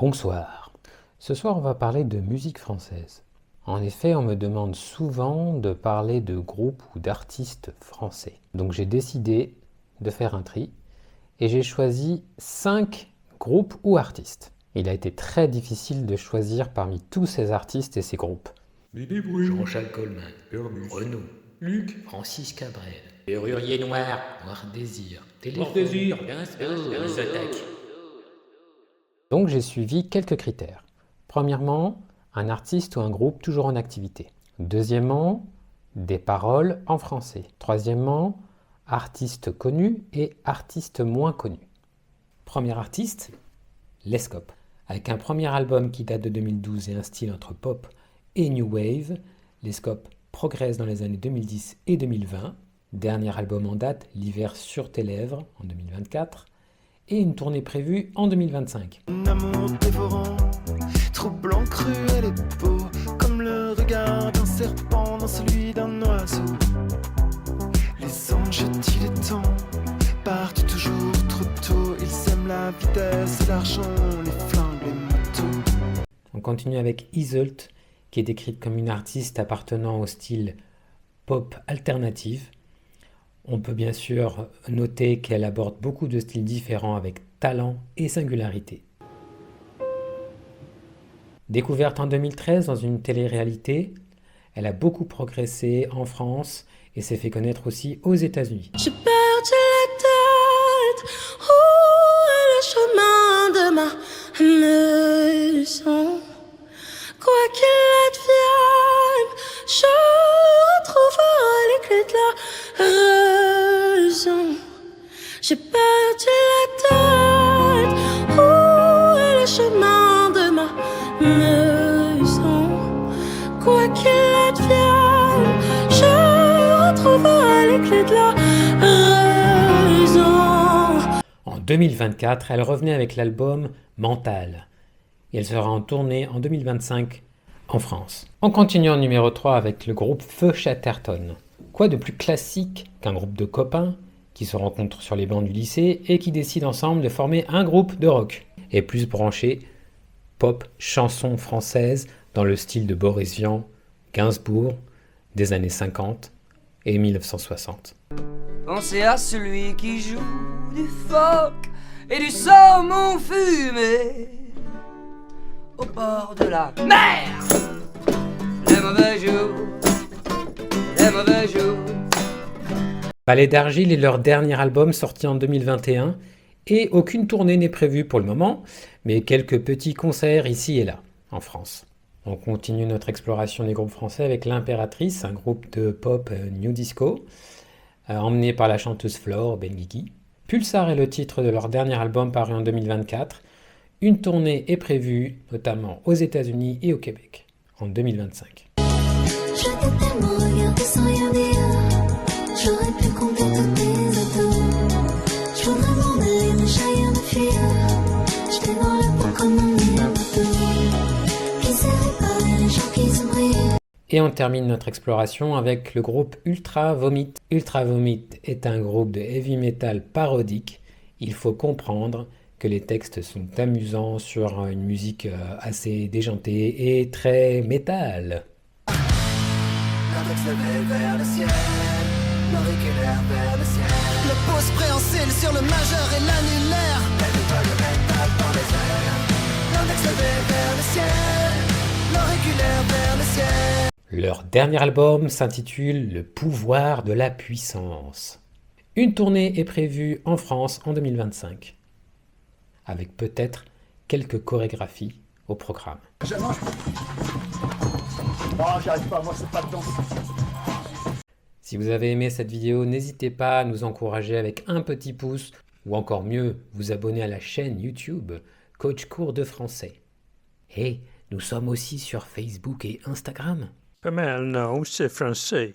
Bonsoir. Ce soir, on va parler de musique française. En effet, on me demande souvent de parler de groupes ou d'artistes français. Donc j'ai décidé de faire un tri et j'ai choisi 5 groupes ou artistes. Il a été très difficile de choisir parmi tous ces artistes et ces groupes. Jean-Jacques Goldman, Renaud, Luc, Francis Cabrel, Berrurier Noir, Noir Désir, Désir, Donc j'ai suivi quelques critères. Premièrement, un artiste ou un groupe toujours en activité. Deuxièmement, des paroles en français. Troisièmement, artistes connus et artistes moins connus. Premier artiste, Lescope. Avec un premier album qui date de 2012 et un style entre pop et new wave, Lescope progresse dans les années 2010 et 2020. Dernier album en date, L'hiver sur tes lèvres en 2024. Et une tournée prévue en 2025. Un amour dévorant, troublant, cruel et beau, comme le regard d'un serpent dans celui d'un oiseau. Les anges dilettants partent toujours trop tôt, ils aiment la vitesse, l'argent, les flingues, les motos. On continue avec Iseult, qui est décrite comme une artiste appartenant au style pop alternative. On peut bien sûr noter qu'elle aborde beaucoup de styles différents avec talent et singularité. Découverte en 2013 dans une télé-réalité, elle a beaucoup progressé en France et s'est fait connaître aussi aux États-Unis. J'ai perdu la tête, où est le chemin de ma maison? Quoi qu'il advienne, je retrouverai les clés de la raison. J'ai perdu la tête, où est le chemin de ma maison? Quoi qu'il advienne, je retrouverai les clés de la raison. En 2024, elle revenait avec l'album Mental. Et elle sera en tournée en 2025 en France. On continue en numéro 3 avec le groupe Feu Chatterton. Quoi de plus classique qu'un groupe de copains qui se rencontrent sur les bancs du lycée et qui décident ensemble de former un groupe de rock. Et plus branché, pop, chanson française dans le style de Boris Vian, Gainsbourg, des années 50 et 1960. Pensez à celui qui joue du phoque et du saumon fumé au bord de la mer. Les mauvais jours, les mauvais jours. Palais d'Argile est leur dernier album sorti en 2021 et aucune tournée n'est prévue pour le moment, mais quelques petits concerts ici et là, en France. On continue notre exploration des groupes français avec L'Impératrice, un groupe de pop new disco, emmené par la chanteuse Flore Benguigui. Pulsar est le titre de leur dernier album paru en 2024. Une tournée est prévue, notamment aux États-Unis et au Québec, en 2025. Je t'ai tellement regardé sans rien dire, j'aurais pu compter tous tes ados. Je voudrais m'en aller, me jaillir, me fuir. J'étais dans le pont comme un bateau qui sait réparer les gens qui se brillent. Et on termine notre exploration avec le groupe Ultra Vomit. Ultra Vomit est un groupe de heavy metal parodique. Il faut comprendre que les textes sont amusants sur une musique assez déjantée et très métal. L'index levé vers le ciel, l'auriculaire vers le ciel. Le pause préhensile sur le majeur et l'annulaire. Elle nous voit le métal dans les airs. L'index levé vers le ciel, l'auriculaire vers le ciel. Leur dernier album s'intitule Le pouvoir de la puissance. Une tournée est prévue en France en 2025, avec peut-être quelques chorégraphies au programme. J'arrive pas, moi c'est pas dedans. Si vous avez aimé cette vidéo, n'hésitez pas à nous encourager avec un petit pouce ou encore mieux, vous abonner à la chaîne YouTube Coach Cours de Français. Et nous sommes aussi sur Facebook et Instagram. Pas mal, non, c'est français.